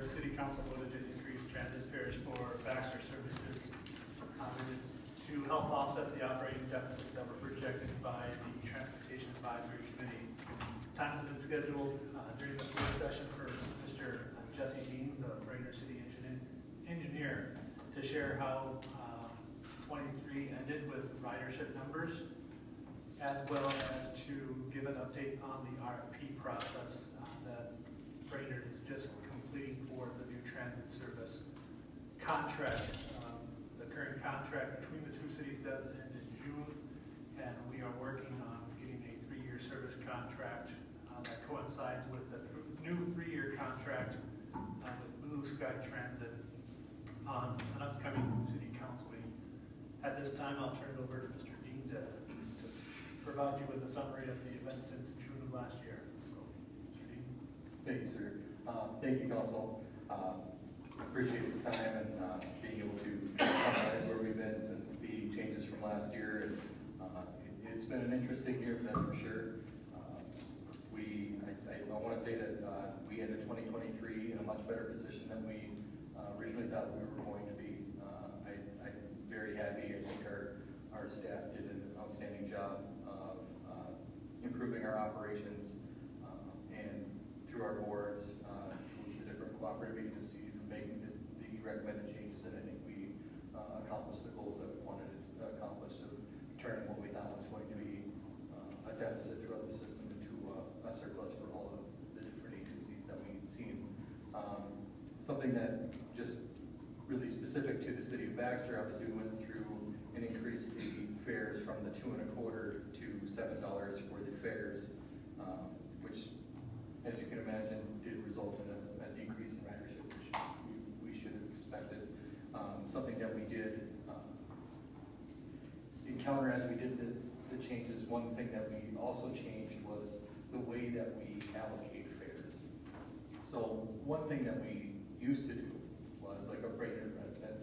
where City Council voted to increase transit fares for Baxter services to help offset the operating deficits that were projected by the Transportation Advisory Committee. Time has been scheduled during the work session for Mr. Jesse Dean, the Brainerd City engineer, to share how 23 ended with ridership numbers, as well as to give an update on the RFP process that Brainerd is just completing for the new transit service contract. The current contract between the two cities does end in June, and we are working on getting a 3-year service contract that coincides with the new 3-year contract with Blue Sky Transit on an upcoming city council meeting. At this time, I'll turn it over to Mr. Dean to provide you with a summary of the events since June of last year. So, Mr. Dean. Thank you, sir. Thank you, Council. Appreciate the time and being able to summarize where we've been since the changes from last year. And it's been an interesting year, that's for sure. I want to say that we ended 2023 in a much better position than we originally thought we were going to be. I'm very happy. I think our staff did an outstanding job of improving our operations and through our boards, with the different cooperative agencies, and making the recommended changes. And I think we accomplished the goals that we wanted to accomplish of turning what we thought was going to be a deficit throughout the system into a surplus for all of the different agencies that we've seen. Something that just really specific to the city of Baxter, obviously we went through and increased the fares from the $2.25 to $7 for the fares, which, as you can imagine, did result in a decrease in ridership, which we should have expected. Something that we did encounter as we did the changes, one thing that we also changed was the way that we allocate fares. So one thing that we used to do was, like a Brainerd resident,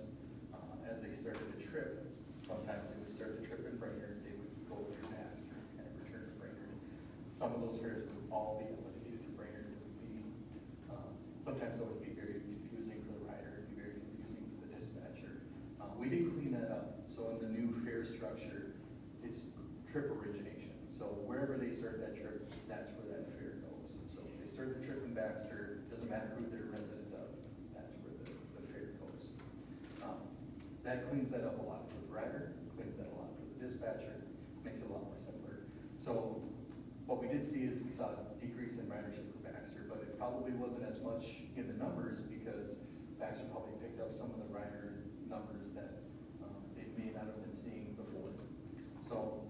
as they started a trip, sometimes they would start the trip in Brainerd, they would go to Baxter and return to Brainerd. Some of those fares would all be allocated to Brainerd. It would be, sometimes that would be very confusing for the rider, it'd be very confusing for the dispatcher. We did clean that up. So in the new fare structure, it's trip origination. So wherever they start that trip, that's where that fare goes. So if they start the trip in Baxter, doesn't matter who they're a resident of, that's where the fare goes. That cleans that up a lot for the rider, cleans that a lot for the dispatcher, makes it a lot more simpler. So what we did see is we saw a decrease in ridership for Baxter, but it probably wasn't as much in the numbers because Baxter probably picked up some of the rider numbers that they may not have been seeing before. So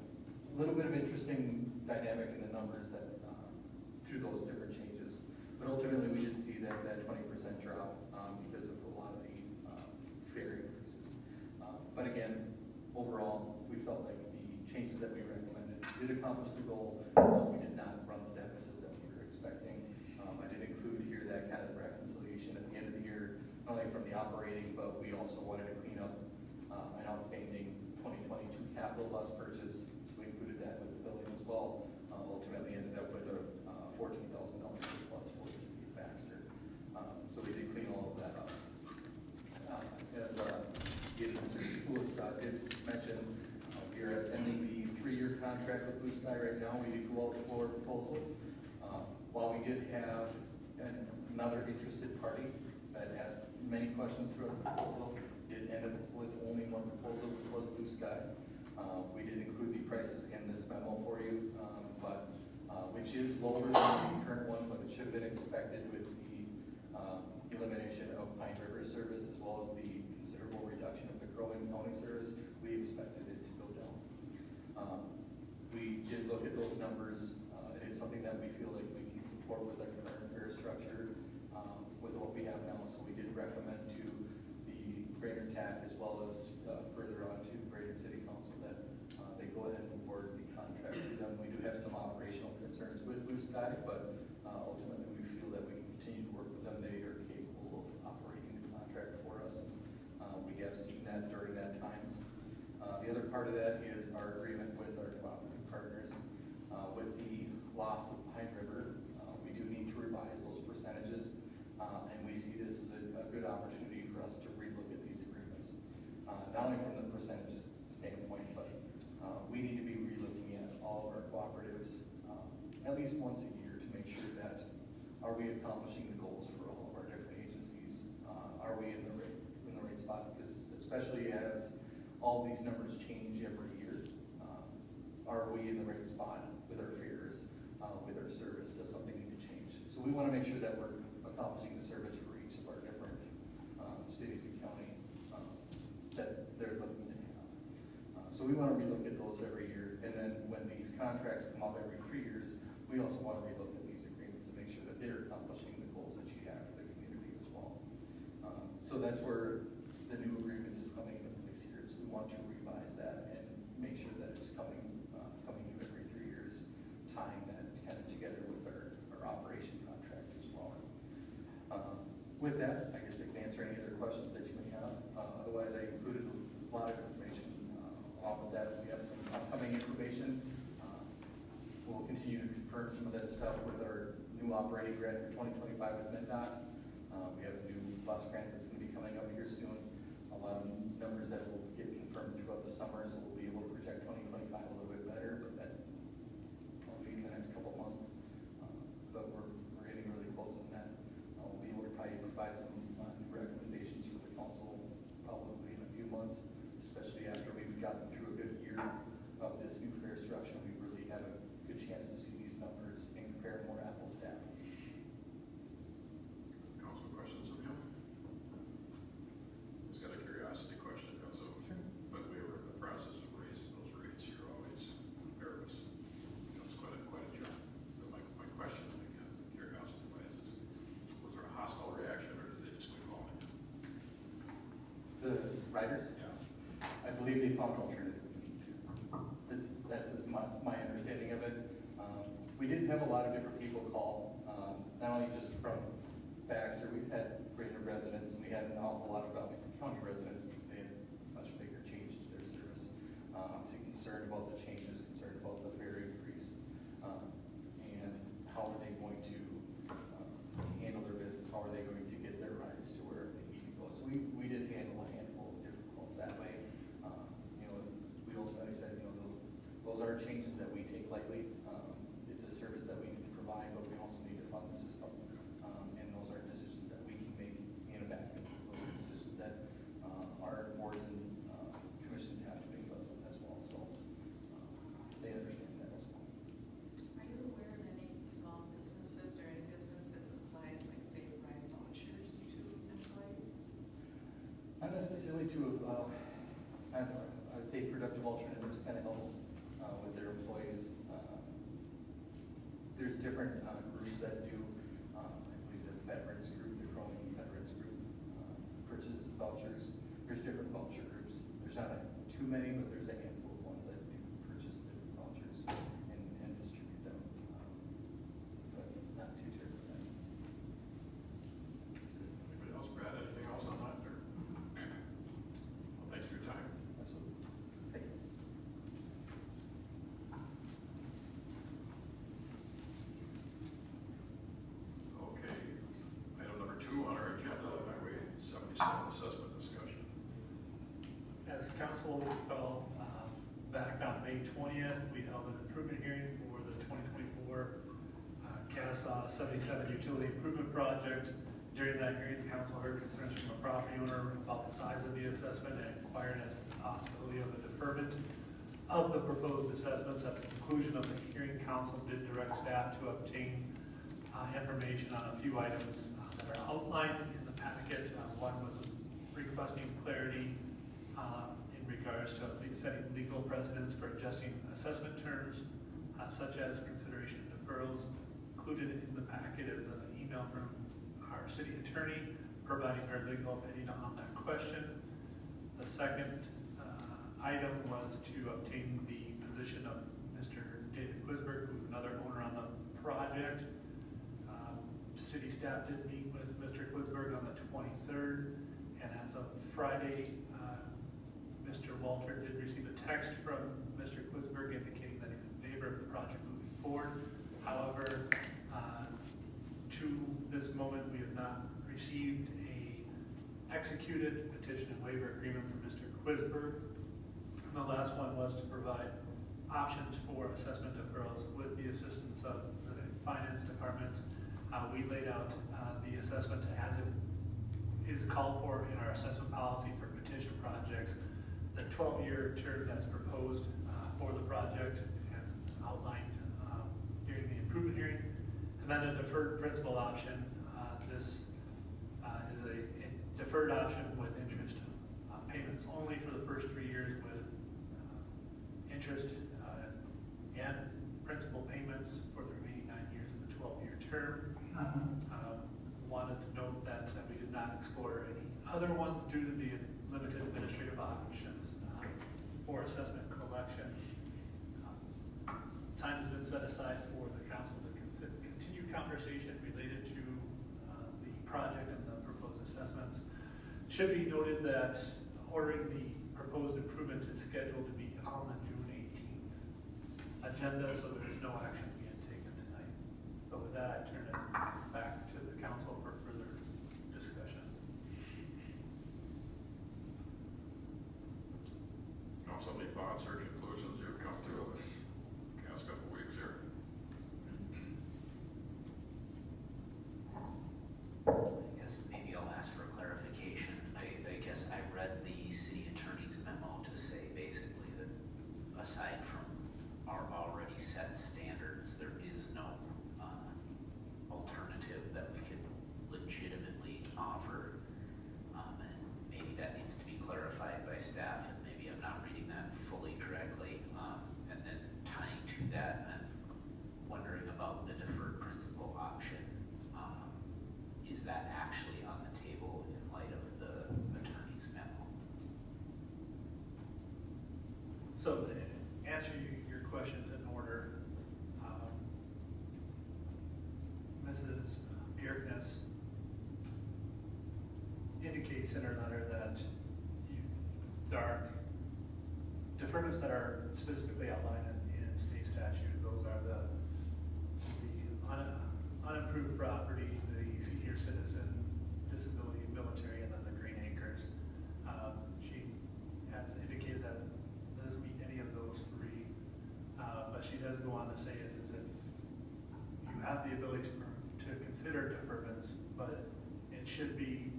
a little bit of interesting dynamic in the numbers that through those different changes. But ultimately we did see that 20% drop because of a lot of the fare increases. But again, overall, we felt like the changes that we recommended did accomplish the goal. We did not run the deficit that we were expecting. I did include here that kind of reconciliation at the end of the year, not only from the operating, but we also wanted to clean up an outstanding 2022 capital bus purchase, so we included that with the billing as well. Ultimately ended up with a $14,000 surplus for the city of Baxter. So we did clean all of that up. As Blue Sky did mention, we are ending the 3-year contract with Blue Sky right now. We did go out for proposals. While we did have another interested party that asked many questions throughout the proposal, it ended with only one proposal, which was Blue Sky. We did include the prices in this memo for you, but which is lower than the current one, but it should have been expected with the elimination of Pine River service as well as the considerable reduction of the Crow Wing County service. We expected it to go down. We did look at those numbers. It is something that we feel like we can support with our current fare structure with what we have now. So we did recommend to the Brainerd TAC as well as further on to Brainerd City Council that they go ahead and award the contract to them. We do have some operational concerns with Blue Sky, but ultimately we feel that we can continue to work with them. They are capable of operating the contract for us. We have seen that during that time. The other part of that is our agreement with our cooperative partners. With the loss of Pine River, we do need to revise those percentages, and we see this as least once a year to make sure that, are we accomplishing the goals for all of our different agencies? Are we in the right spot? Because especially as all these numbers change every year, are we in the right spot with our fares, with our service? Does something need to change? So we want to make sure that we're accomplishing the service for each of our different cities and county that they're looking to have. So we want to relook at those every year, and then when these contracts come up every 3 years, we also want to relook at these agreements and make sure that they're accomplishing the goals that you have for the community as well. So that's where the new agreement is coming into place here, is we want to revise that and make sure that it's coming new every 3 years, tying that kind of together with our operation contract as well. With that, I guess I can answer any other questions that you may have. Otherwise, I included a lot of information along with that. We have some upcoming information. We'll continue to confirm some of that stuff with our new operating grant for 2025 with MnDOT. We have a new bus grant that's going to be coming up here soon. A lot of numbers that will get confirmed throughout the summer, so we'll be able to project 2025 a little bit better, but that will be in the next couple months. But we're getting really close on that. We'll be able to probably provide some new recommendations for the council probably in a few months, especially after we've gotten through a good year of this new fare structure. We really have a good chance to see these numbers and compare more apples to apples. Council questions of him? Just got a curiosity question, so when we were in the process of raising those rates, you're always nervous. It's quite a jump. So my question, again, curiosity wise, is was there a hostile reaction or did they just quit calling you? The riders? Yeah. I believe they found alternative means. That's my understanding of it. We did have a lot of different people call, not only just from Baxter. We've had greater residents, and we had an awful lot of obviously county residents because they had much bigger change to their service. Obviously concerned about the changes, concerned about the fare increase, and how are they going to handle their business? How are they going to get their rides to where they need to go? So we did handle a handful of different calls that way. We ultimately said, those are changes that we take lightly. It's a service that we need to provide, but we also need to fund the system. And those are decisions that we can make in a vacuum. Those are decisions that our boards and commissions have to make as well. So they understand that as well. Are you aware of any small businesses or any business that supplies, like, say, ride vouchers to employees? Not necessarily to, I'd say productive alternatives kind of helps with their employees. There's different groups that do, I believe the veterans group, the Cronin veterans group, purchase vouchers. There's different voucher groups. There's not too many, but there's a handful of ones that do purchase different vouchers and distribute them. But not too terribly many. Anybody else? Brad, anything else on that? Or? Well, thanks for your time. Absolutely. Thank you. Okay. Item number 2 on our agenda, Highway 77 assessment discussion. As council will recall, back on May 20th, we held an improvement hearing for the 2024 CASA 77 utility improvement project. During that hearing, the council heard concerns from a property owner about the size of the assessment and inquired as to the possibility of a deferment of the proposed assessments. At the conclusion of the hearing, council did direct staff to obtain information on a few items that are outlined in the packet. One was requesting clarity in regards to setting legal precedents for adjusting assessment terms, such as consideration of deferrals. Included in the packet is an email from our city attorney providing her legal opinion on that question. The second item was to obtain the position of Mr. David Quisberg, who's another owner on the project. City staff did meet with Mr. Quisberg on the 23rd, and as of Friday, Mr. Walter did receive a text from Mr. Quisberg indicating that he's in favor of the project moving forward. However, to this moment, we have not received a executed petition and waiver agreement from Mr. Quisberg. And the last one was to provide options for assessment deferrals with the assistance of the finance department. We laid out the assessment as it is called for in our assessment policy for petition projects. The 12-year term that's proposed for the project and outlined during the improvement hearing. And then a deferred principal option. This is a deferred option with interest payments only for the first 3 years with interest and principal payments for the remaining 9 years of the 12-year term. Wanted to note that we did not explore any other ones due to the limited administrative options for assessment collection. Time has been set aside for the council to continue conversation related to the project and the proposed assessments. Should be noted that ordering the proposed improvement is scheduled to be on the June 18th agenda, so there's no action being taken tonight. So with that, I turn it back to the council for further discussion. Council, any thoughts or conclusions you've come to in this past couple of weeks here? I guess maybe I'll ask for clarification. I guess I read the city attorney's memo to say basically that aside from our already set standards, there is no alternative that we could legitimately offer. And maybe that needs to be clarified by staff, and maybe I'm not reading that fully correctly. And then tying to that, I'm wondering about the deferred principal option. Is that actually on the table in light of the attorney's memo? So to answer your questions in order, Mrs. Bjerknes indicates in her letter that there are deferments that are specifically outlined in state statute. Those are the unimproved property, the senior citizen, disability, military, and then the green acres. She has indicated that it doesn't meet any of those three, but she does go on to say is if you have the ability to consider deferments, but it should be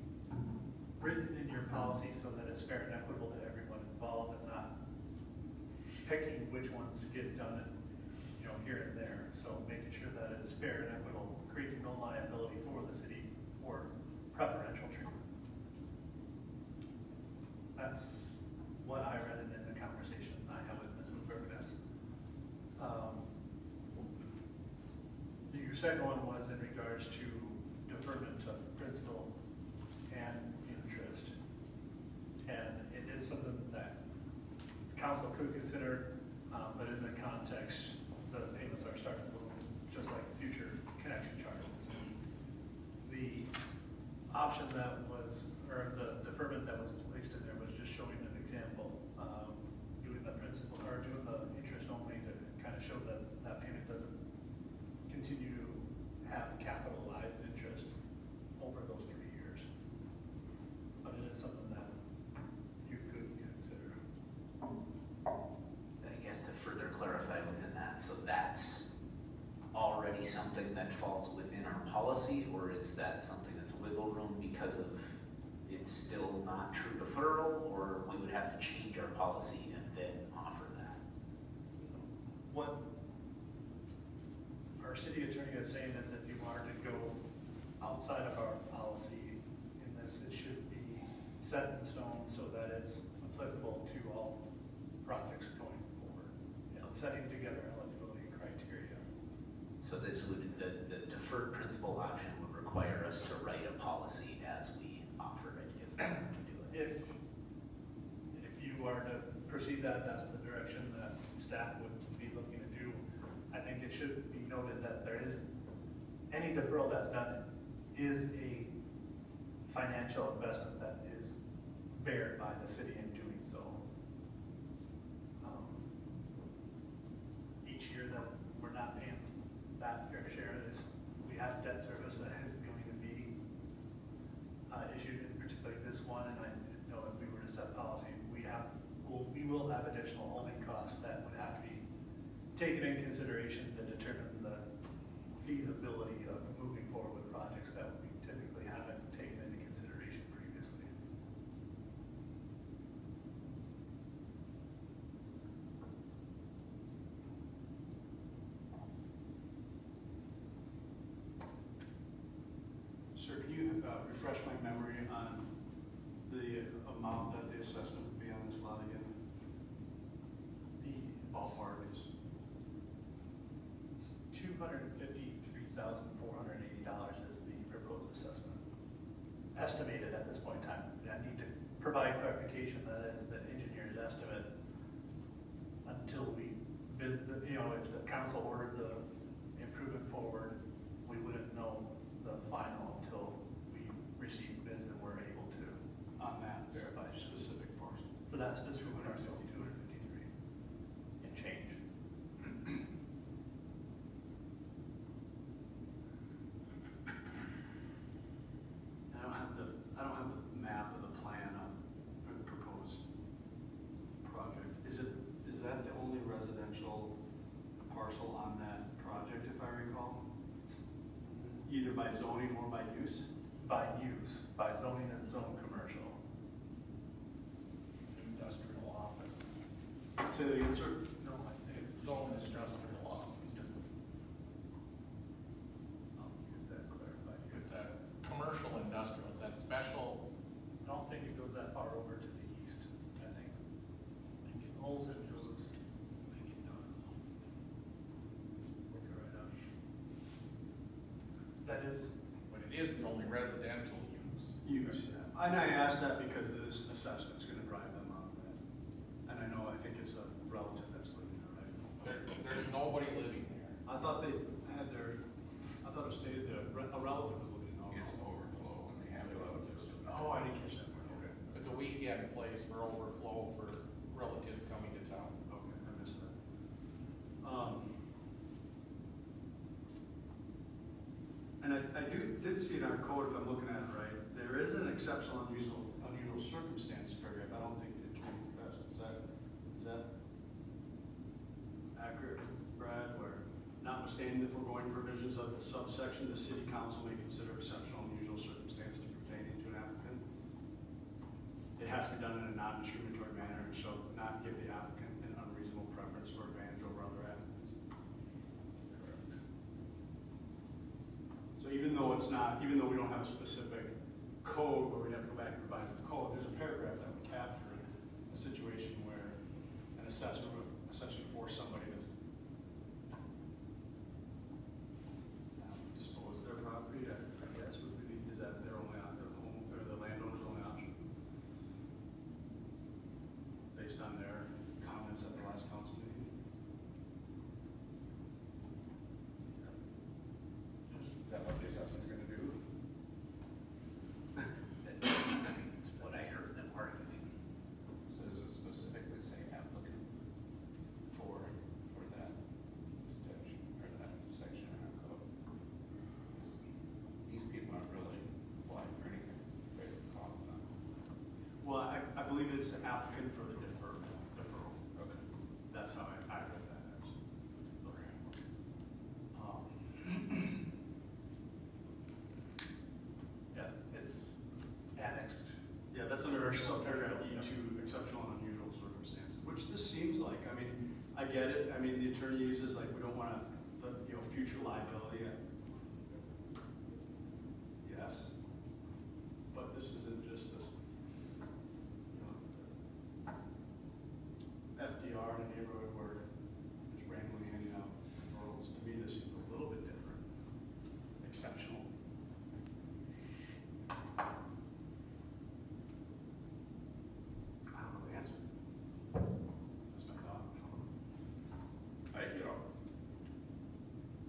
written in your policy so that it's fair and equitable to everyone involved and not picking which ones get done here and there. So making sure that it's fair and equitable, creating no liability for the city or preferential treatment. That's what I read in the conversation I had with Mrs. Bjerknes. Your second one was in regards to deferment of principal and interest. And it is something that the council could consider, but in the context, the payments are starting to look just like future connection charges. The option that was, or the deferment that was placed in there was just showing an example, doing the principal, or doing the interest only to kind of show that that payment doesn't continue to have capitalized interest over those 3 years. But it is something that you could consider. I guess to further clarify within that, so that's already something that falls within our policy, or is that something that's wiggle room because of it's still not true deferral, or we would have to change our policy and then offer that? What our city attorney is saying is if you wanted to go outside of our policy in this, it should be set in stone so that it's applicable to all projects going forward. Setting together eligibility criteria. So this would, the deferred principal option would require us to write a policy as we offer it, if we were to do it. If you are to proceed that, that's the direction that staff would be looking to do. I think it should be noted that there is, any deferral that's done is a financial investment that is bared by the city in doing so. Each year that we're not paying that fair share of this, we have debt service that is going to be issued, in particular this one, and I know if we were to set policy, we will have additional holding costs that would have to be taken in consideration to determine the feasibility of moving forward with projects that we typically haven't taken into consideration previously. Sir, can you refresh my memory on the amount that the assessment would be on this lot again? The Ballpark is, $253,480 is the proposed assessment. Estimated at this point in time. I need to provide clarification that is the engineer's estimate until we bid, if the council ordered the improvement forward, we wouldn't know the final until we receive bids and we're able to on that verify. specific parcel. For that specific parcel, 253 and change. I don't have the map of the plan on for the proposed project. Is that the only residential parcel on that project, if I recall? Either by zoning or by use? By use, by zoning and zone commercial. Industrial office. Say that again, sir? No, I think It's zone industrial office. I'll get that clarified. It's that commercial industrial, it's that special, I don't think it goes that far over to the east, I think. I think it Olson goes, does. look it right up. That is, But it is the only residential use. Use, yeah. And I asked that because this assessment's gonna drive them up. And I know, I think it's a relative that's living there, right? There's nobody living there. I thought they had I thought it stated that a relative was living in It's Omaha. overflow when they have relatives. Oh, I didn't catch that part, okay. It's a weekend place for overflow for relatives coming to town. Okay, I missed that. And I did see in our code, if I'm looking at it right, there is an exceptional unusual circumstances paragraph. I don't think it can be passed. Is that accurate, Brad? Where notwithstanding the foregoing provisions of the subsection, the city council may consider exceptional and unusual circumstances pertaining to an applicant. It has to be done in a non-discriminatory manner and shall not give the applicant an unreasonable preference or advantage over other applicants. So even though we don't have a specific code where we have to go back and revise the code, there's a paragraph that would capture a situation where an assessment would essentially force somebody to dispose of their property. I guess would be, is that their only, their home, or the landowner's only option? Based on their comments at the last council meeting? Is that what the assessment's gonna do? It's what I heard them arguing. So does it specifically say applicant for that section, or that section in our code? These people aren't really applying for anything, they call them. Well, I believe it's the applicant for the deferral. Okay. That's how I read that, actually. yeah, it's annexed. Yeah, that's under subparagraph E2, exceptional and unusual circumstances, which this seems like. I mean, I get it. I mean, the attorney uses like, we don't want to, future liability. Yes. But this isn't just this, FDR in a neighborhood where there's randomly handing out referrals. To me, this seems a little bit different. Exceptional. I don't know the answer. That's my thought.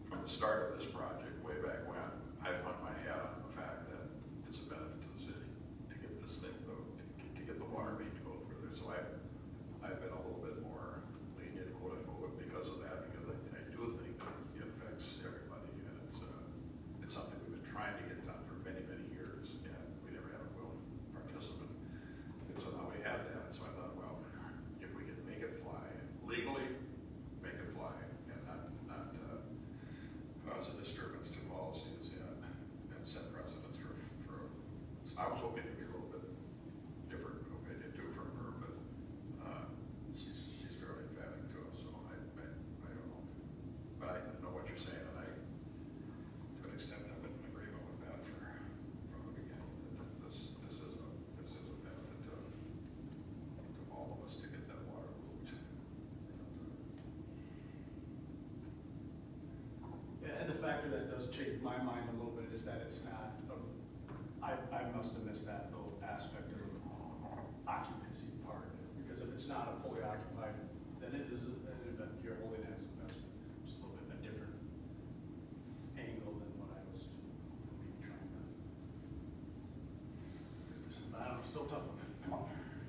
From the start of this project, way back when, I've hung my hat on the fact that it's a benefit to the city to get this thing, to get the water main to go through there. So I've been a little bit more lenient, quote unquote, because of that, because I do think that it affects everybody, and it's something we've been trying to get done for many, many years, and we never had a willing participant. And so now we have that, so I thought, well, if we can make it fly legally, make it fly, I was hoping to be a little bit different opinion too from her, but, she's fairly emphatic too, so I don't know. But I know what you're saying, and I, to an extent, I've been in agreement with that from the beginning, that this is a benefit to all of us to get that water moved. Yeah, and the factor that does change my mind a little bit is that it's not, I must have missed that little aspect of occupancy part. Because if it's not a fully occupied, then it is an event, you're holding it as investment. It's a little bit of a different angle than what I was maybe trying to. I don't know, still tough one.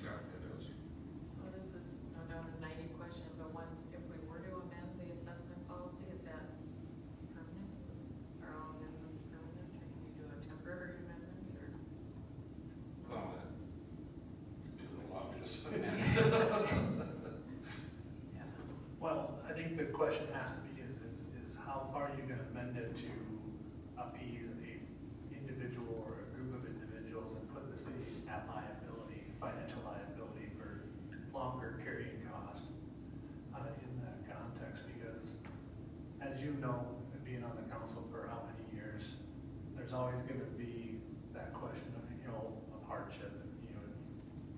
Yeah, it is. So this is another 90 question, but once, if we were to amend the assessment policy, is that permanent? Are all amendments permanent, or can we do a temporary amendment, or? Well, be a little obvious. Yeah. Well, I think the question has to be is how far are you gonna amend it to appease a individual or a group of individuals and put the city at liability, financial liability for longer carrying cost in that context, because as you know, being on the council for how many years, there's always gonna be that question of, of hardship.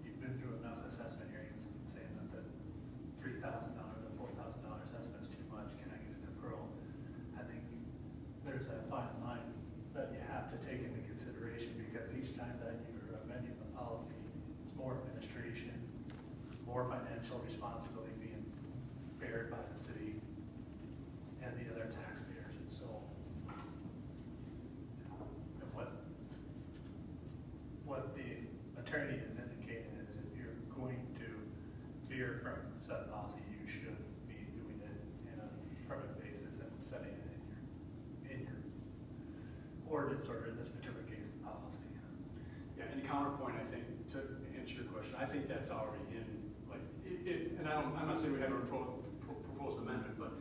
You've been through enough assessment hearings saying that the $3,000 or $4,000 assessment's too much, can I get a deferral? I think there's that fine line that you have to take into consideration, because each time that you're amending the policy, it's more administration, more financial responsibility being bared by the city and the other taxpayers, and so. And what the attorney is indicating is if you're going to veer from said policy, you should be doing it in a permanent basis and setting it in your ordinance, or in this particular case, the policy. Yeah, and counterpoint, I think, to answer your question, I think that's already in, like, and I'm not saying we haven't proposed amendment, but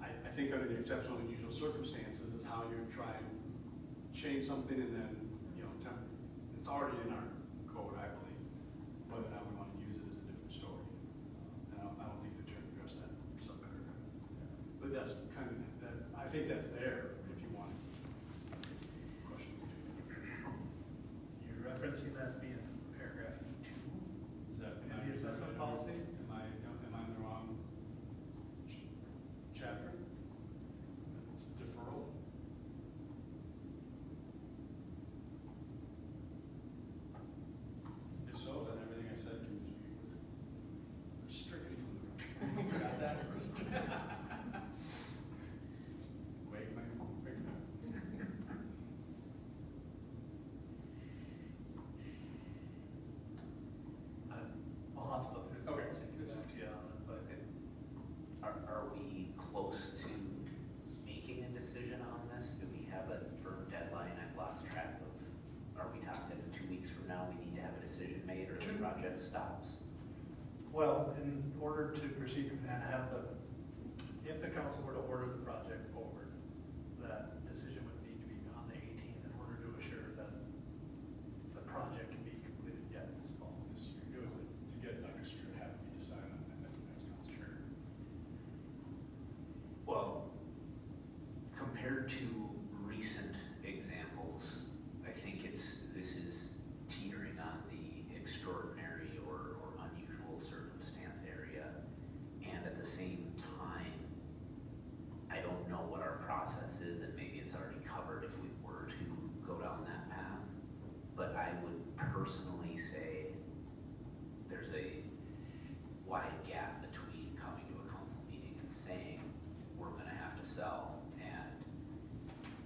I think under the exceptional and unusual circumstances is how you try and change something and then, it's already in our code, I believe. Whether or not we want to use it is a different story. And I don't think the attorney addressed that subparagraph. But that's kind of, I think that's there if you want question. You're referencing that being paragraph E2 Is that in the assessment policy? Am I in the wrong chapter? It's deferral. If so, then everything I said can be stricken from the record. Got that? Wait, my. I'll have to go through the Okay. policy and get back to you on it, but Are we close to making a decision on this? Do we have a firm deadline? I've lost track of, are we talking 2 weeks from now, we need to have a decision made, or the project stops? well, in order to proceed and have if the council were to order the project forward, that decision would need to be on the 18th in order to assure that the project can be completed yet this fall. This year, it was to get it next year, it had to be decided on that next council. Well, compared to recent examples, I think this is teetering on the extraordinary or unusual circumstance area. And at the same time, I don't know what our process is, and maybe it's already covered if we were to go down that path. But I would personally say there's a wide gap between coming to a council meeting and saying, we're gonna have to sell, and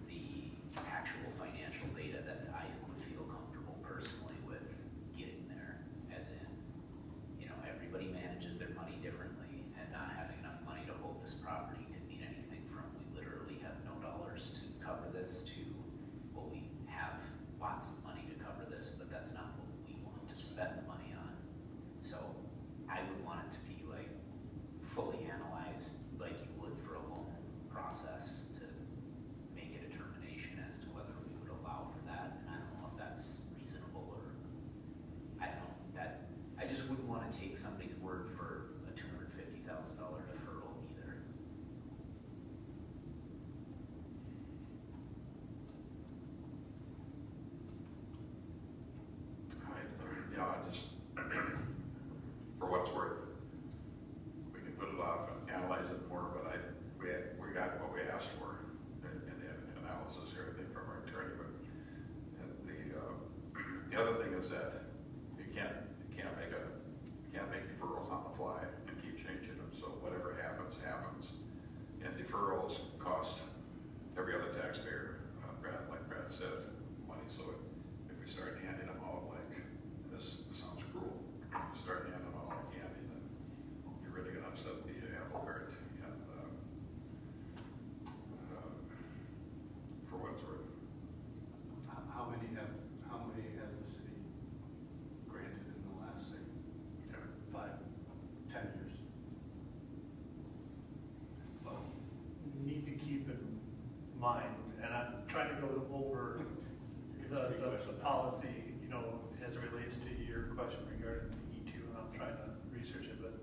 the actual financial data that I would feel comfortable personally with getting there, as in, everybody manages their money differently, and not having enough money to hold this property could mean anything from we literally have no dollars to cover this to, well, we have lots of money to cover this, but that's not what we want to spend the money on. So I would want it to be like, you can't make deferrals on the fly and keep changing them, so whatever happens, happens. And deferrals cost every other taxpayer, like Brad said, money, so if we start handing them out like, this sounds cruel, start handing them out like candy, then you're really gonna upset the apple cart, and, for what it's worth. How many has the city granted in the last, say, 5, 10 years? Well, need to keep in mind, and I'm trying to go over the policy, you know, as it relates to your question regarding the E2, and I'm trying to research it, but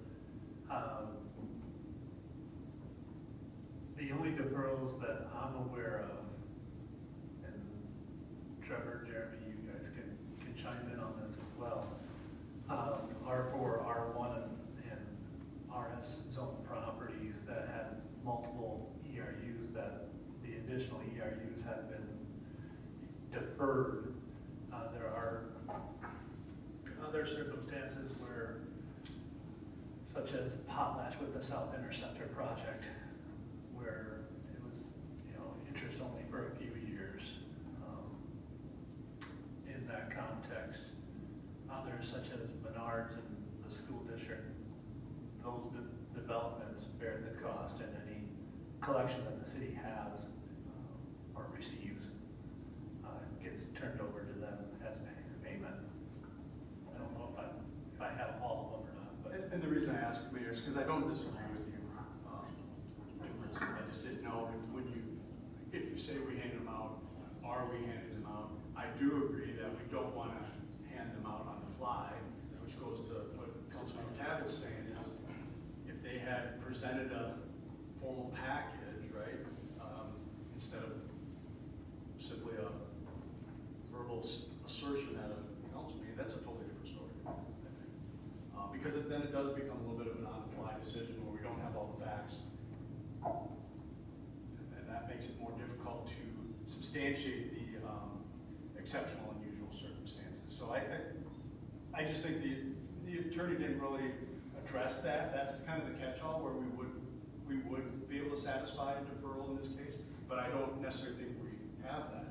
the only deferrals that I'm aware of, and Trevor, Jeremy, you guys can chime in on this as well, are for R1 and RS zone properties that had multiple ERUs, that the additional ERUs had been deferred. There are other circumstances where, such as potlatch with the South Interceptor project, where it was, you know, interest only for a few years. In that context, others such as Menards and the school district, those developments bear the cost, and any collection that the city has or receives gets turned over to them as payment. I don't know if I have all of them or not, but. And the reason I ask, Mayor, is because I don't disagree with you. I just didn't know if you say we hand them out, are we handing them out? I do agree that we don't want to hand them out on the fly, which goes to what Councilman Cav was saying, is if they had presented a formal package, right, instead of simply a verbal assertion at a council meeting, that's a totally different story, I think. Because then it does become a little bit of an on-the-fly decision where we don't have all the facts. And that makes it more difficult to substantiate the exceptional and unusual circumstances. So I just think the attorney didn't really address that. That's kind of the catch-all where we would be able to satisfy a deferral in this case, but I don't necessarily think we have that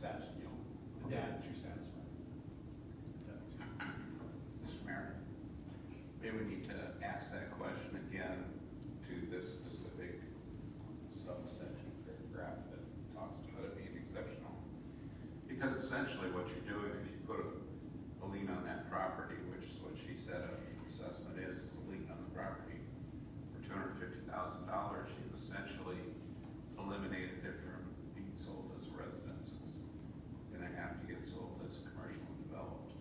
the data to satisfy. Mr. Mayor, maybe we need to ask that question again to this specific subsection paragraph that talks about it being exceptional. Because essentially what you're doing, if you put a lien on that property, which is what she said an assessment is a lien on the property for $250,000, you've essentially eliminated it from being sold as a residence. It's going to have to get sold as commercial and developed,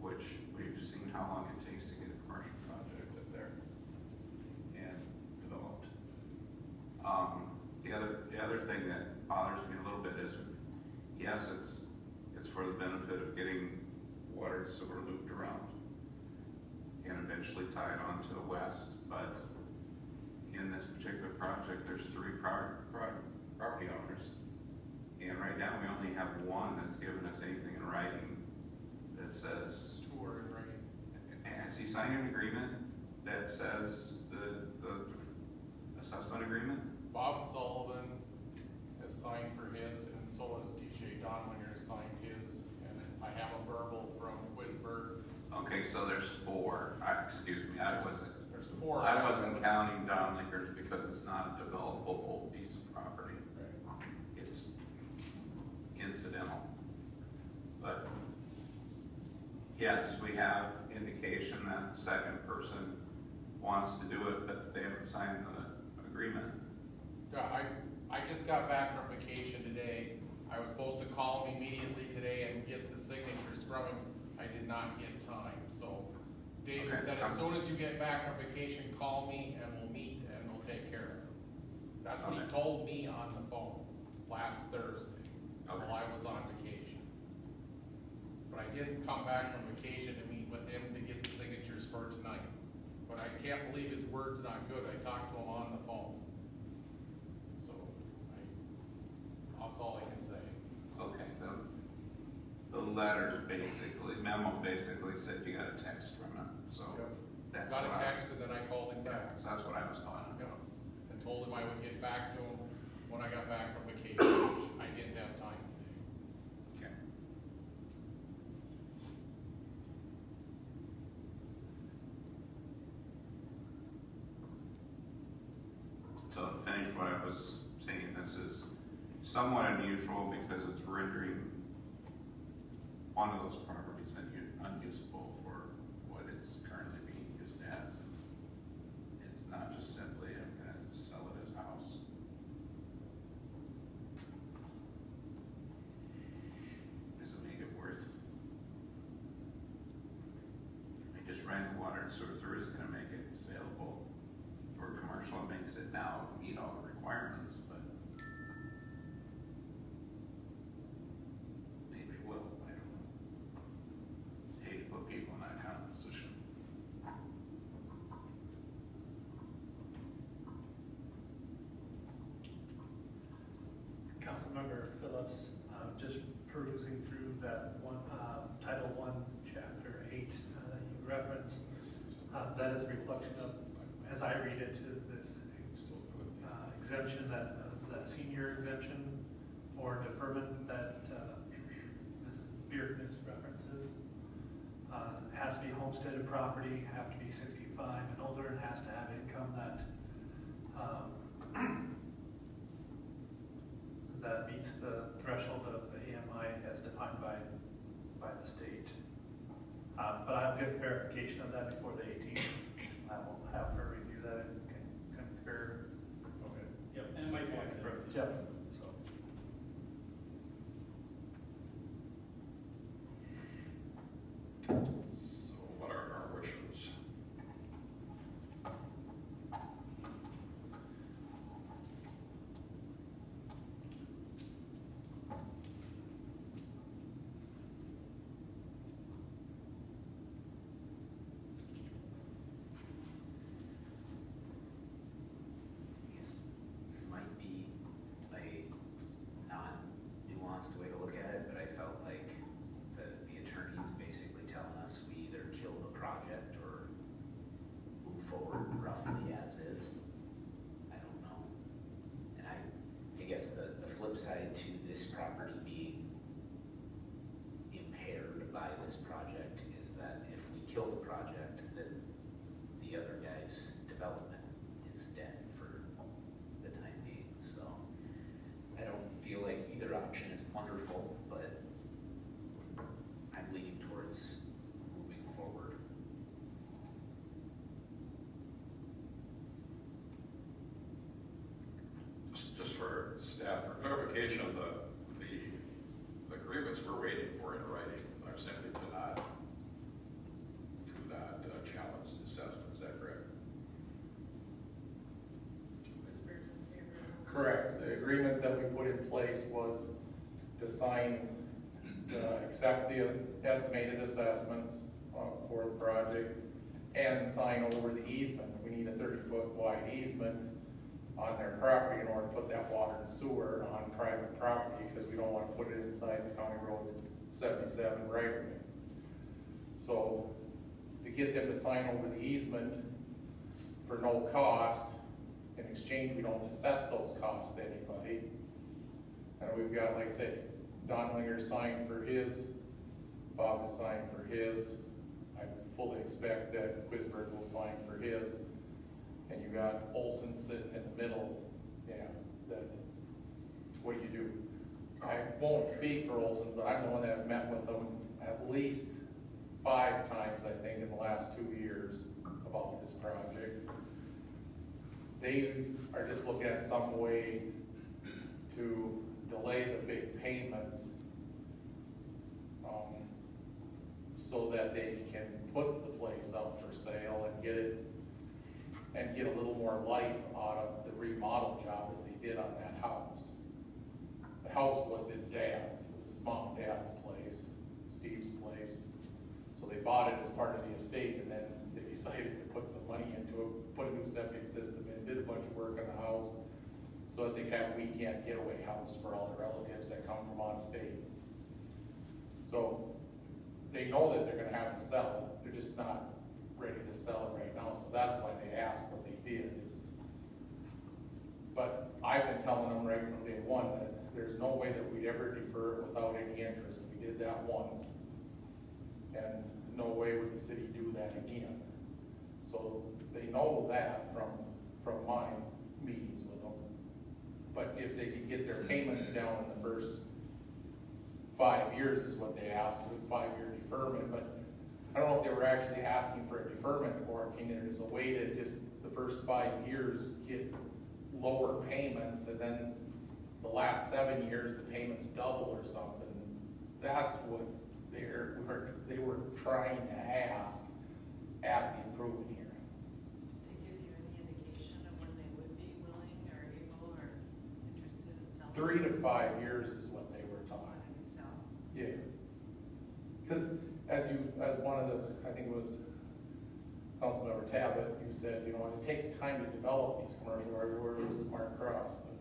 which we've seen how long it takes to get a commercial project up there and developed. The other thing that bothers me a little bit is, yes, it's for the benefit of getting water and sewer looped around and eventually tied onto the west, but in this particular project, there's 3 property owners, and right now we only have one that's given us anything in writing that says. 2 are in writing. Has he signed an agreement that says the assessment agreement? Bob Sullivan has signed for his, and so has DJ Donlinger has signed his, and I have a verbal from Quisberg. Okay, so there's 4. Excuse me, There's 4. I wasn't counting Donlinger's because it's not a developable piece of property. Right. It's incidental. But yes, we have indication that the second person wants to do it, but they haven't signed the agreement. Yeah, I just got back from vacation today. I was supposed to call him immediately today and get the signatures from him. I did not get time, so David Okay. said, as soon as you get back from vacation, call me and we'll meet and we'll take care of it. That's what he Okay. told me on the phone last Thursday, Okay. while I was on vacation. But I didn't come back from vacation to meet with him to get the signatures for tonight. But I can't believe his word's not good. I talked to him on the phone. So, that's all I can say. Okay, the the letter basically, memo basically said you got a text from him, so Yep. that's Got a what text and then I called him back. So that's what I was calling Yeah, about. and told him I would get back to him when I got back from vacation, which I didn't have time today. Okay. So to finish what I was saying, this is somewhat unusual because it's rendering one of those properties unusable for what it's currently being used as. It's not just simply, I'm gonna sell it as a house. Does it make it worse? I just ran the water and sewer is gonna make it saleable for commercial. It makes it now meet all the requirements, but maybe it will, I don't know. Hate to put people in that kind of position. Councilmember Phillips, just perusing through that one, Title I, Chapter 8 that you referenced, that is a reflection of, as I read it, is this exemption that is that senior exemption or deferment that Mrs. Beard references. It has to be homesteaded property, have to be 65 and older, and has to have income that that meets the threshold of the AMI as defined by the state. But I'll get verification of that before the 18th. I will have her review that and can concur. Okay. Yep, and it might be like Yep, so. So what are our wishes? Yes, it might be a non-nuanced way to look at it, but I felt like the attorney is basically telling us we either kill the project or move forward roughly as is. I don't know. And I guess the flip side to this property being impaired by this project is that if we kill the project, then the other guy's development is dead for the time being. So I don't feel like either option is wonderful, but I'm leaning towards moving forward. Just for staff, for clarification, the agreements we're waiting for in writing are simply to not challenge the assessment, is that correct? Whispers in favor. Correct. The agreements that we put in place was to sign, accept the estimated assessments for the project and sign over the easement. We need a 30-foot wide easement on their property in order to put that water and sewer on private property because we don't want to put it inside the County Road 77 right away. So to get them to sign over the easement for no cost, in exchange, we don't assess those costs to anybody. And we've got, like I said, Don Linger signed for his, Bob has signed for his. I fully expect that Quisberg will sign for his. And you got Olson sitting in the middle, yeah, that, what do you do? I won't speak for Olson's, but I'm the one that have met with them at least 5 times, I think, in the last 2 years about this project. They are just looking at some way to delay the big payments so that they can put the place up for sale and get a little more life out of the remodel job that they did on that house. The house was his dad's, it was his mom and dad's place, Steve's place. So they bought it as part of the estate, and then they decided to put some money into it, put a new septic system in, did a bunch of work on the house, so that they have a weekend getaway house for all the relatives that come from out of state. So they know that they're gonna have to sell it, they're just not ready to sell it right now, so that's why they asked what they did is. But I've been telling them right from day one that there's no way that we'd ever defer it without any interest. We did that once. And no way would the city do that again. So they know that from my meetings with them. But if they could get their payments down in the first 5 years is what they asked, with 5-year deferment, but I don't know if they were actually asking for a deferment or if there's a way to just the first 5 years get lower payments and then the last 7 years the payments double or something. That's what they were trying to ask at the improvement hearing. Did they give you any indication of when they would be willing or able or interested in selling? 3 to 5 years is what they were talking. Wanting to sell? Yeah. Because as one of the, I think it was Councilmember Tabbitt, you said, you know, it takes time to develop these commercial, or it was Mark Cross. But,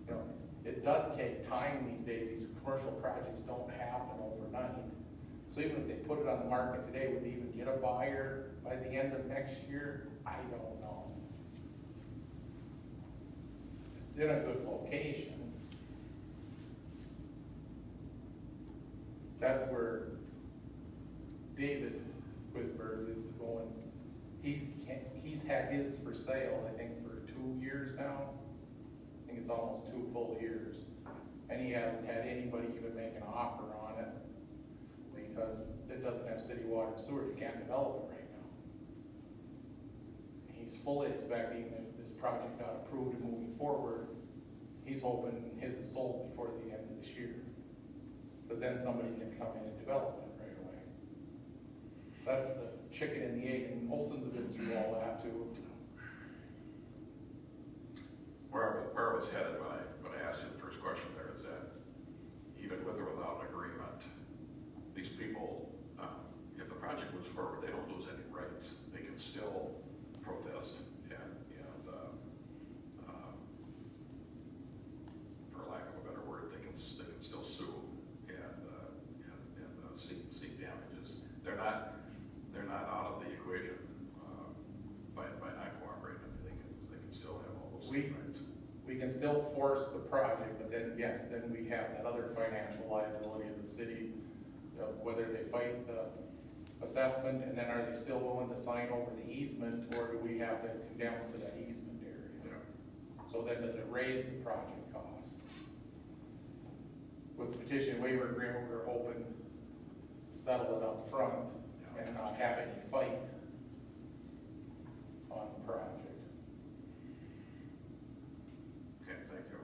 you know, it does take time these days. These commercial projects don't happen overnight. So even if they put it on the market today, would they even get a buyer by the end of next year? I don't know. It's in a good location. That's where David Quisberg is going. He's had his for sale, I think, for 2 years now. I think it's almost 2 full years. And he hasn't had anybody even make an offer on it because it doesn't have city water and sewer. You can't develop it right now. He's fully expecting if this project got approved and moving forward, he's hoping his is sold before the end of this year. Because then somebody can come in and develop it right away. That's the chicken and the egg, and Olson's have been through all that too. Where I was headed when I asked you the first question there is that even with or without an agreement, these people, if the project moves forward, they don't lose any rights. They can still protest and for lack of a better word, they can still sue and seek damages. They're not out of the equation by not cooperating. They can still have all those rights. We can still force the project, but then, yes, then we have that other financial liability of the city, of whether they fight the assessment, and then are they still willing to sign over the easement, or do we have to condemn for that easement area? Yeah. So then does it raise the project cost? With the petition waiver agreement, we're hoping to settle it up front and not have any fight on the project. Okay, thank you.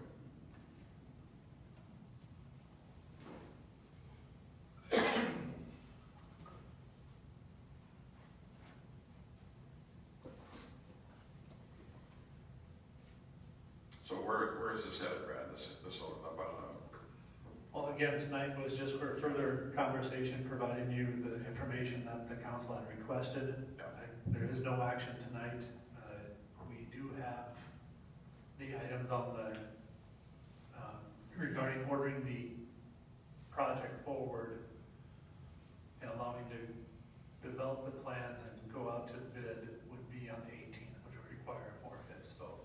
So where is this headed, Brad? This about Well, again, tonight was just for further conversation, providing you the information that the council had requested. There is no action tonight. We do have the items on the, regarding ordering the project forward and allowing to develop the plans and go out to bid would be on the 18th, which would require a 4/5 vote.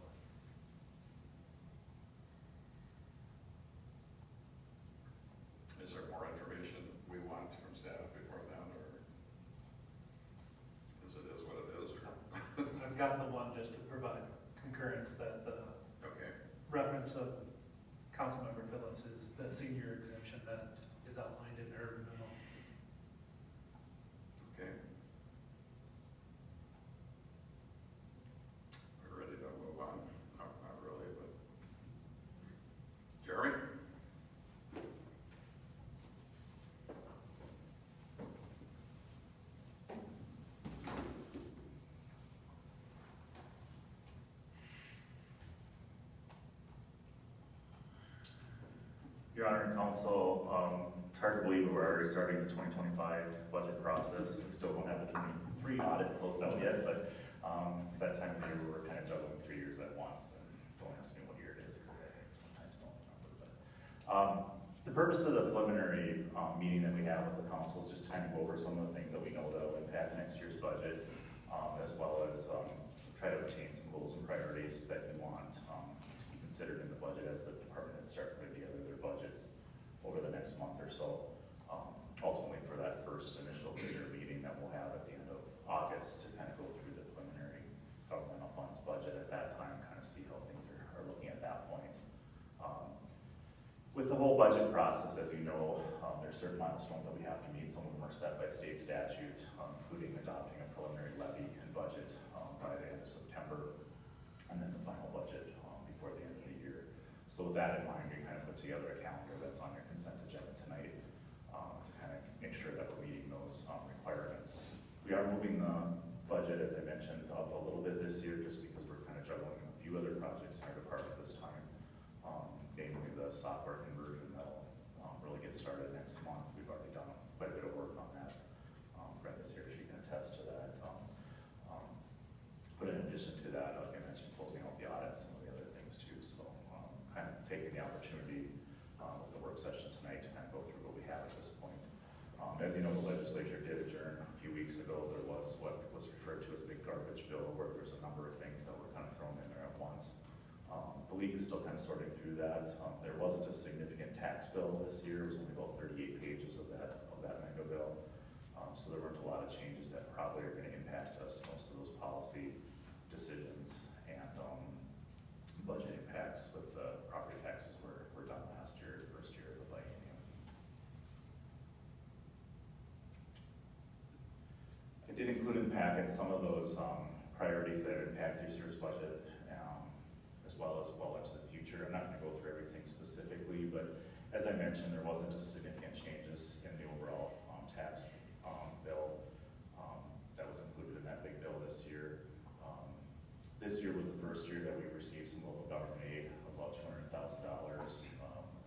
Is there more information we want from staff before then, or is it what it is? Or I've got the one just to provide concurrence that the okay, reference of Councilmember Phillips is the senior exemption that is outlined in the urban memo. okay. We're ready to move on. Not really, but Jeremy. Your Honor and Council, it's hard to believe we're already starting the 2025 budget process. We still don't have the 23 audit closed out yet, but it's that time of year where we're kind of juggling 3 years at once. And don't ask me what year it is, because I sometimes don't remember. But The purpose of the preliminary meeting that we have with the council is just to kind of go over some of the things that we know that will impact next year's budget, as well as try to obtain some goals and priorities that you want to be considered in the budget as the department heads start putting together their budgets over the next month or so. Ultimately for that first initial bigger meeting that we'll have at the end of August to kind of go through the preliminary governmental funds budget at that time, kind of see how things are looking at that point. With the whole budget process, as you know, there's certain milestones that we have to meet. Some of them are set by state statute, including adopting a preliminary levy and budget by the end of September, and then the final budget before the end of the year. So with that in mind, we kind of put together a calendar that's on your consent agenda tonight to kind of make sure that we're meeting those requirements. We are moving the budget, as I mentioned, up a little bit this year, just because we're kind of juggling a few other projects in our department this time. Namely the software conversion that'll really get started next month. We've already done quite a bit of work on that. Brenda's here, she can attest to that. But in addition to that, like I mentioned, closing out the audit, some of the other things too. So kind of taking the opportunity with the work session tonight to kind of go through what we have at this point. As you know, the legislature did adjourn a few weeks ago. There was what was referred to as a big garbage bill, where there's a number of things that were kind of thrown in there at once. The league is still kind of sorting through that. There wasn't a significant tax bill this year. It was only about 38 pages of that mega bill. So there weren't a lot of changes that probably are going to impact us. Most of those policy decisions and budget impacts with the property taxes were done last year, first year of the biennium. I did include in the packet some of those priorities that impact this year's budget, as well into the future. I'm not going to go through everything specifically, but as I mentioned, there wasn't a significant changes in the overall tax bill that was included in that big bill this year. This year was the first year that we received some local government aid of about $200,000.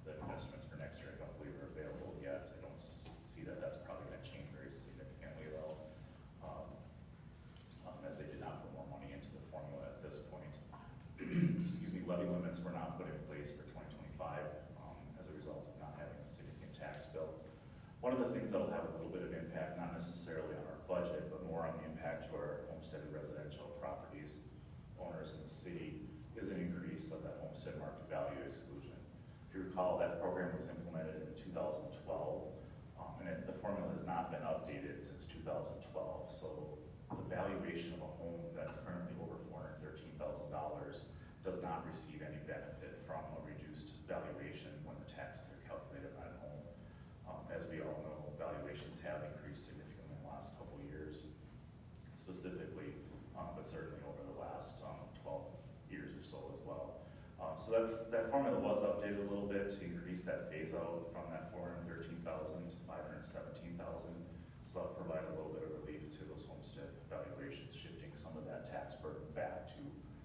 The estimates for next year I don't believe are available yet. I don't see that that's probably going to change very significantly though, as they did not put more money into the formula at this point. Excuse me, levy limits were not put in place for 2025 as a result of not having a significant tax bill. One of the things that will have a little bit of impact, not necessarily on our budget, but more on the impact to our homestead and residential properties owners in the city, is an increase of that homestead market value exclusion. If you recall, that program was implemented in 2012, and the formula has not been updated since 2012. So the valuation of a home that's currently over $413,000 does not receive any benefit from a reduced valuation when the taxes are calculated on a home. As we all know, valuations have increased significantly in the last couple of years, specifically, but certainly over the last 12 years or so as well. So that formula was updated a little bit to increase that phase out from that $413,000 to $517,000. So that'll provide a little bit of relief to those homestead valuations, shifting some of that tax burden back to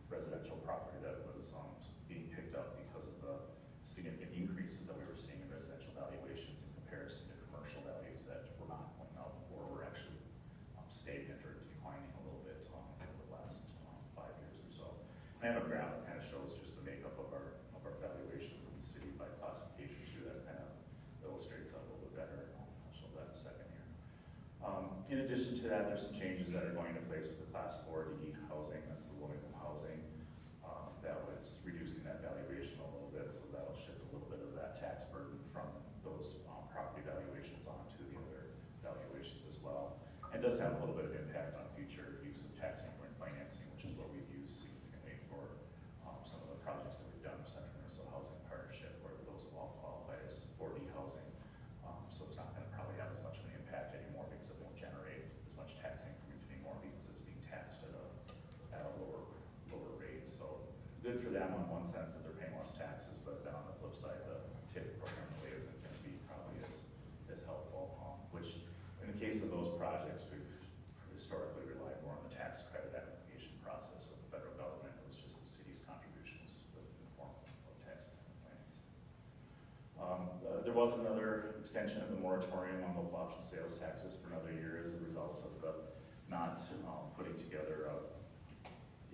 residential property that was being picked up because of the significant increases that we were seeing in residential valuations in comparison to commercial values that were not going up or were actually stagnant or declining a little bit over the last 5 years or so. I have a graph that kind of shows just the makeup of our valuations in the city by classification too. That kind of illustrates that a little bit better. I'll show that in a second here. In addition to that, there's some changes that are going into place with the Class 4D housing. That's the low-income housing. That was reducing that valuation a little bit, so that'll shift a little bit of that tax burden from those property valuations onto the other valuations as well. It does have a little bit of impact on future use of tax increment financing, which is what we've used significantly for some of the projects that we've done with Central Minnesota Housing Partnership, where those will all qualify as 4D housing. So it's not going to probably have as much of an impact anymore because it won't generate as much tax increment anymore because it's being taxed at a lower rate. So good for them on one sense that they're paying less taxes, but then on the flip side, the TIP program really isn't going to be probably as helpful, which in the case of those projects, we've historically relied more on the tax credit application process with the federal government. It was just the city's contributions in the form of tax financing. There was another extension of the moratorium on local option sales taxes for another year as a result of the not putting together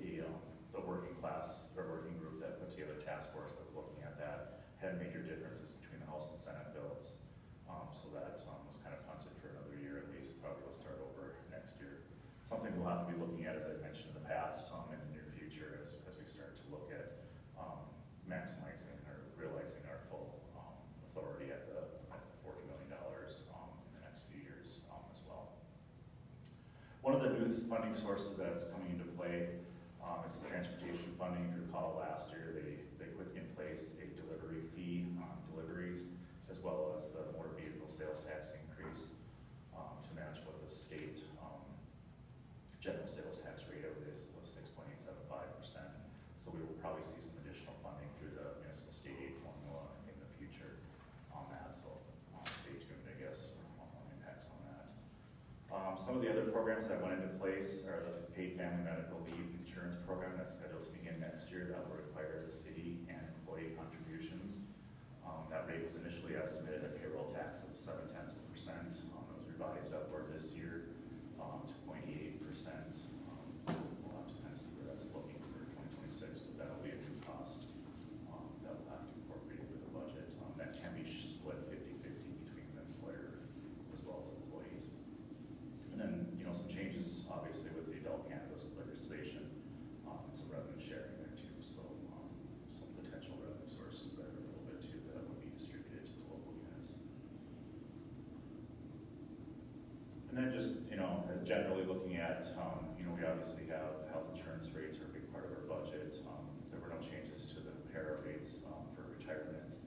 the working class or working group that put together a task force that was looking at that. Had major differences between the House and Senate something we'll have to be looking at, as I mentioned in the past, in the near future, as we start to look at maximizing or realizing our full authority at the $40 million in the next few years as well. One of the new funding sources that's coming into play is the transportation funding. If you recall, last year they put in place a delivery fee on deliveries, as well as the motor vehicle sales tax increase to match what the state general sales tax rate is of 6.875%. So we will probably see some additional funding through the municipal state aid formula in the future on that. So stay tuned, I guess, on impacts on that. Some of the other programs that went into place are the paid family medical leave insurance program that's scheduled to begin next year. That will require the city and employee contributions. That rate was initially estimated at payroll tax of 0.7%. It was revised upward this year to 0.88%. We'll have to kind of see where that's looking for 2026, but that'll be a new cost that we'll have to incorporate into the budget. That can be split 50-50 between the employer as well as employees. And then, some changes obviously with the adult cannabis legislation and some revenue sharing there too. So some potential revenue sources there a little bit too that would be distributed to the local units. And then just, as generally looking at, we obviously have health insurance rates are a big part of our budget. There were no changes to the para rates for retirement.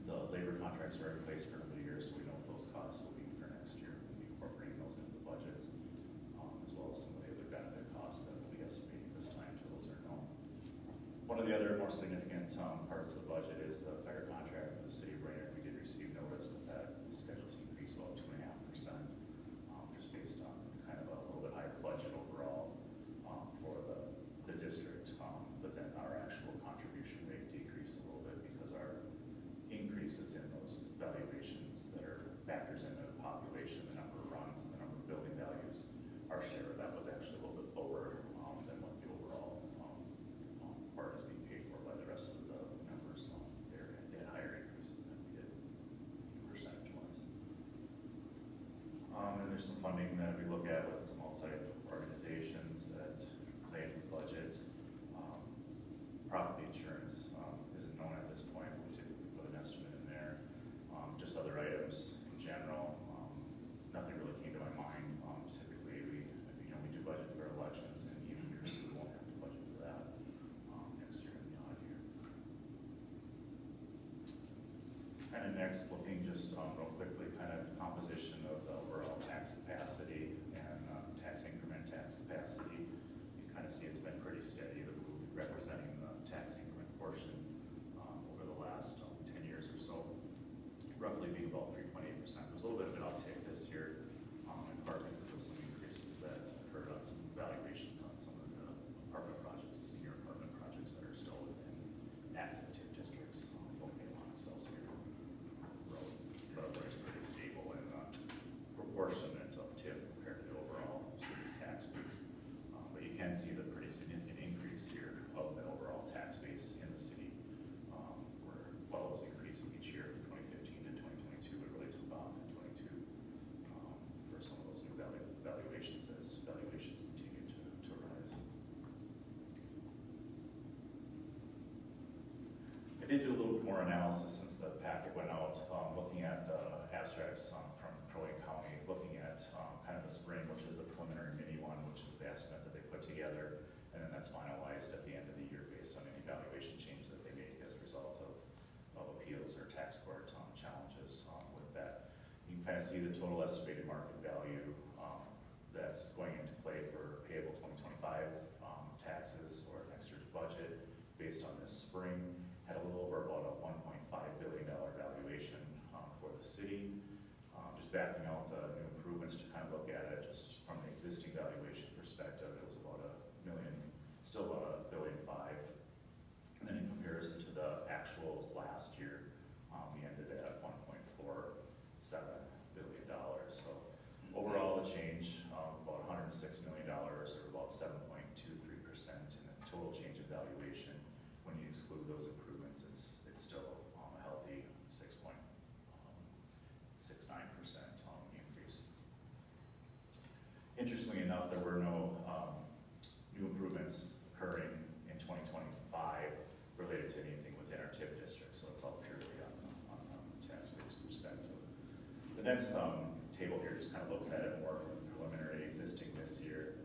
The labor contracts are in place for another year, so we know what those costs will be for next year. We'll be incorporating those into the budgets, as well as some of the other benefit costs that we'll be estimating this time until those are known. One of the other more significant parts of the budget is the fire contract with the city of Brainerd. We did receive notice that is scheduled to increase about 2.5%, just based on kind of a little bit higher budget overall for the district. But then our actual contribution rate decreased a little bit because our increases in those valuations that are factors into the population, the number of runs, and the number of building values, our share of that was actually a little bit lower than what the overall part is being paid for by the rest of the members. They had higher increases than we did percentage-wise. And there's some funding that we look at with some outside organizations that play into the budget. Property insurance isn't known at this point. We typically put an estimate in there. Just other items in general. Nothing really came to my mind. Typically, we do budget for elections, and even years we won't have to budget for that next year in the odd year. And then next, looking just real quickly, kind of composition of the overall tax capacity and tax increment tax capacity. You kind of see it's been pretty steady. The blue representing the tax increment portion over the last 10 years or so, roughly being about 3.8%. There's a little bit of an uptick this year, in part because of some increases that occurred on some valuations on some of the apartment projects, the senior apartment projects that are still within active TIF districts, located on Excelsior Road. But otherwise pretty stable and proportionate of TIF compared to the overall city's tax base. But you can see the pretty significant increase here of the overall tax base in the city. While it was increasing each year from 2015 to 2022, it really took off in 22 for some of those new valuations as valuations continue to rise. I did do a little bit more analysis since the packet went out, looking at the abstracts from Crow Wing County, looking at kind of the spring, which is the preliminary mini one, which is the estimate that they put together, and then that's finalized at the end of the year based on any valuation changes that they make as a result of appeals or tax court challenges with that. You can kind of see the total estimated market value that's going into play for payable 2025 taxes or next year's budget based on this spring. Had a little over about a $1.5 billion valuation for the city. Just backing out the new improvements to kind of look at it just from the existing valuation perspective, it was about still about $1.5 billion. And then in comparison to the actuals last year, we ended at $1.47 billion. So overall, the change about $106 million, or about 7.23%, and the total change in valuation, when you exclude those improvements, it's still a healthy 6.69% increase Interestingly enough, there were no new improvements occurring in 2025 related to anything within our TIF district, so it's all purely on tax-based perspective. The next table here just kind of looks at it more from preliminary existing this year,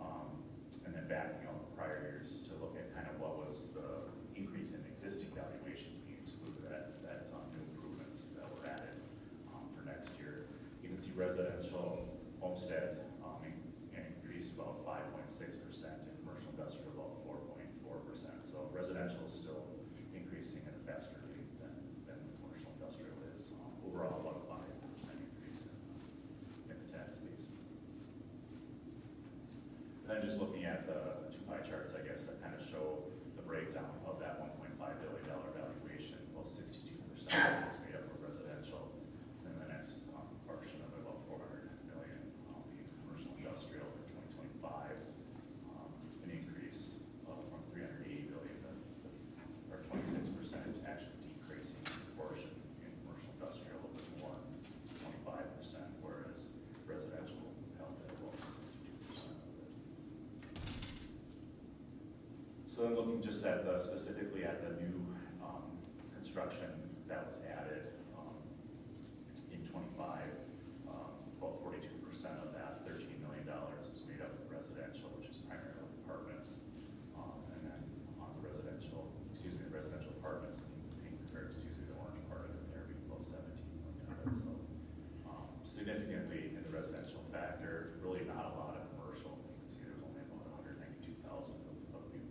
and then backing out prior years to look at kind of what was the increase in existing valuations when you exclude that new improvements that were added for next year. You can see residential homestead increased about 5.6%, and commercial industrial about 4.4%. So residential is still increasing at a faster rate than the commercial industrial is. Overall, about a 5% increase in the tax base. And then just looking at the two pie charts, I guess, that kind of show the breakdown of that $1.5 billion valuation. Well, 62% is made up of residential, and the next portion of it, about $400 million, being commercial industrial for 2025, an increase from $380 billion, or 26%, actually decreasing in proportion in commercial industrial a little bit more, 25%, whereas residential held at about 62% of it. So then looking just at specifically at the new construction that was added in 25, about 42% of that, $13 million, is made up of residential, which is primarily apartments. And then on the residential apartments, the orange part of it there, being about 17 million of it. So significantly in the residential factor, really not a lot of commercial. You can see there's only about 192,000 of new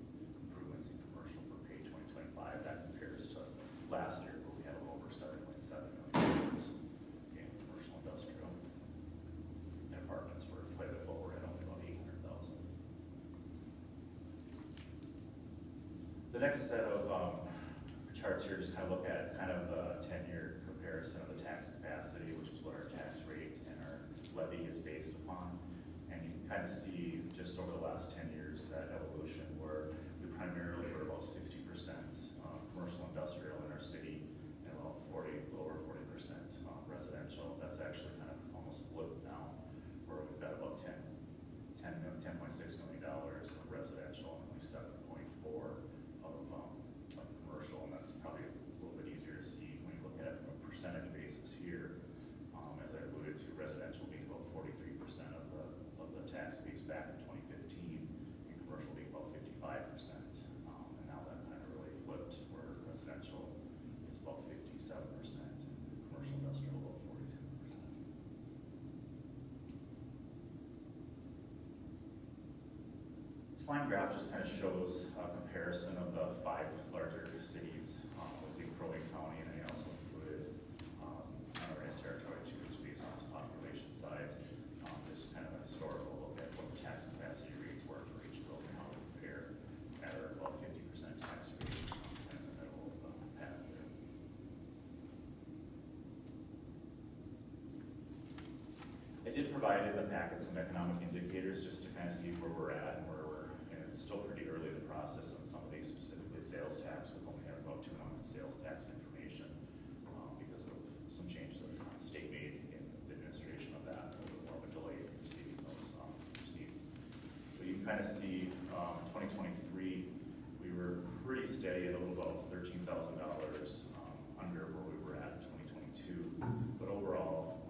improvements in commercial for pay 2025. That compares to last year, where we had over $7.7 million in commercial industrial. And apartments were quite a bit lower at only about 800,000. The next set of charts here just kind of look at kind of the 10-year comparison of the tax capacity, which is what our tax rate and our levy is based upon. And you can kind of see just over the last 10 years that evolution where we primarily were about 60% commercial industrial in our city and about 40% residential. That's actually kind of almost flipped now, where we've got about $10.6 million of residential and only 7.4 of commercial, and that's probably a little bit easier to see when you look at it from a percentage basis here. As I alluded to, residential being about 43% of the tax base back in 2015, and commercial being about 55%. And now that kind of really flipped, where residential is about 57%, and commercial industrial about 42%. This line graph just kind of shows a comparison of the 5 larger cities within Crow Wing County, and I also included unorganized territory too, just based on its population size. Just kind of a historical look at what the tax capacity rates were for each of those and how they compare at our about 50% tax rate, kind of in the middle of the path there. I did provide in the packet some economic indicators just to kind of see where we're at and where we're, and it's still pretty early in the process on some of these, specifically sales tax. We've only had about 2 months of sales tax information because of some changes that the state made in the administration of that, a little bit more of a delay in receiving those receipts. But you can kind of see 2023, we were pretty steady at a little about $13,000 under where we were at in 2022. But overall,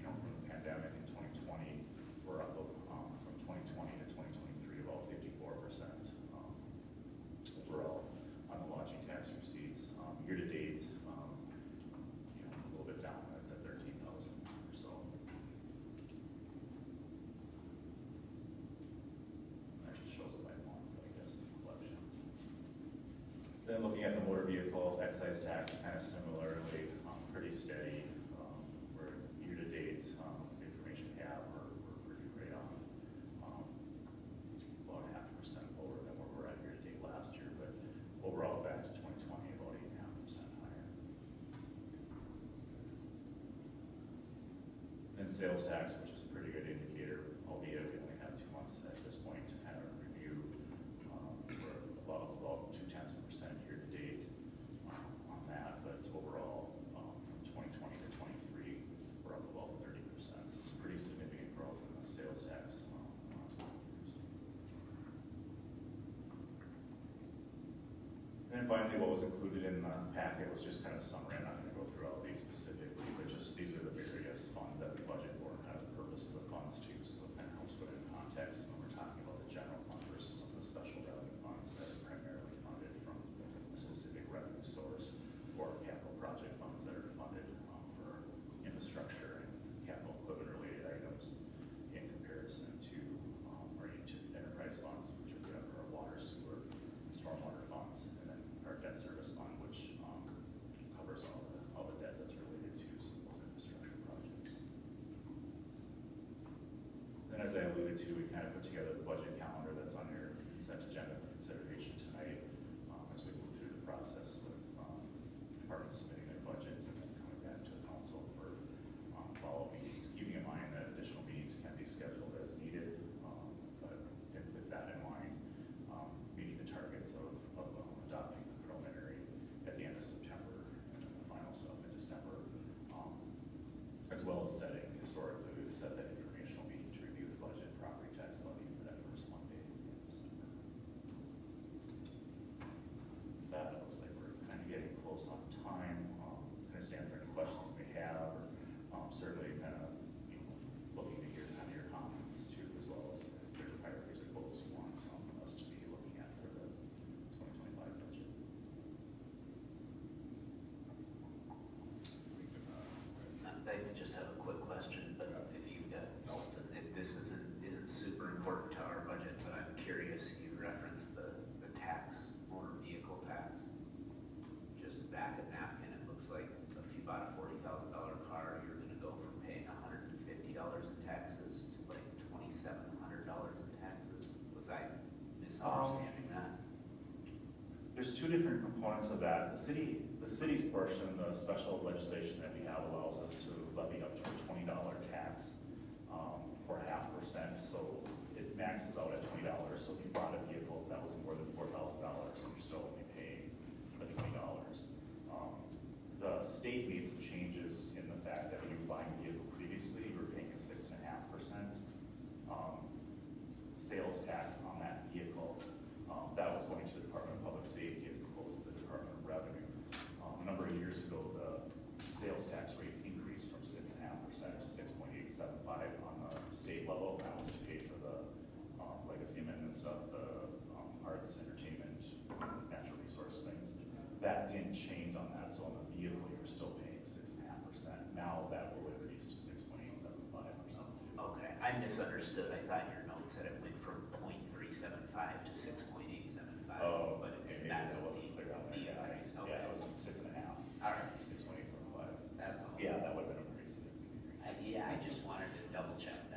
from the pandemic in 2020, we're up from 2020 to 2023 about 54% overall on the lodging tax receipts. Year to date, a little bit down at the 13,000 or so. That just shows it by month, I guess, in collection. Then looking at the motor vehicle excise tax, kind of similarly, pretty steady. We're year to date, the information we have, we're pretty great on. About 0.5% lower than where we're at year to date last year, but overall back to 2020, about 8.5% higher. Then sales tax, which is a pretty good indicator, albeit we only have 2 months at this point to kind of review. We're about 0.2% year to date on that, but overall from 2020 to 23, we're up about 30%. So some pretty significant growth in the sales tax And finally, what was included in the packet was just kind of a summary. I'm not gonna go through all these specifically, but just these are the various funds that we budget for, and kind of the purpose of the funds too, so it kind of helps put it in context when we're talking about the general fund versus some of the special revenue funds that are primarily funded from a specific revenue source, or capital project funds that are funded for infrastructure and capital equipment related items in comparison to our enterprise funds, which are our water, sewer, and stormwater funds, and then our debt service fund, which covers all the debt that's related to some of those infrastructure projects. Then, as I alluded to, we kind of put together the budget calendar that's on your consent agenda for consideration tonight, as we move through the process with departments submitting their budgets and then coming back to the council for follow-up meetings, keeping in mind that additional meetings can be scheduled as needed, but with that in mind, meeting the targets of adopting the preliminary at the end of September and then the final stuff in December, as well as setting, historically, we've set that informational meeting to review the budget and property tax levy for that first Monday in December. That looks like we're kind of getting close on time. Kind of stand for any questions you may have, or certainly kind of looking to hear kind of your comments too, as well as if there's priorities or goals you want us to be looking at for the 2025 budget. I just have a quick question, but if you've got something, if this isn't super important to our budget, but I'm curious, you referenced the tax, motor vehicle tax. Just back of napkin, it looks like if you bought a $40,000 car, you're gonna go from paying $150 in taxes to like $2,700 in taxes. Was I misunderstanding that? There's two different components of that. The city's portion, the special legislation that we have allows us to levy up to a $20 tax for 0.5%. So it maxes out at $20. So if you bought a vehicle that was more than $4,000, you're still only paying the $20. The state made some changes in the fact that when you were buying a vehicle previously, you were paying a 6.5% sales tax on that vehicle. That was going to the Department of Public Safety as opposed to the Department of Revenue. A number of years ago, the sales tax rate increased from 6.5% to 6.875 on the state level. That was to pay for the legacy amendment stuff, the arts, entertainment, natural resource things. That didn't change on that, so on the vehicle, you're still paying 6.5%. Now that will increase to 6.875 or something too. Okay, I misunderstood. I thought your note said it went from 0.375 to 6.875. Oh, but it's, okay, maybe that's that wasn't clear on that. the Yeah, increase. Okay. yeah, it was 6.5. All right. 6.875. That's all. Yeah, that would have been a pretty significant increase. Yeah, I just wanted to double check.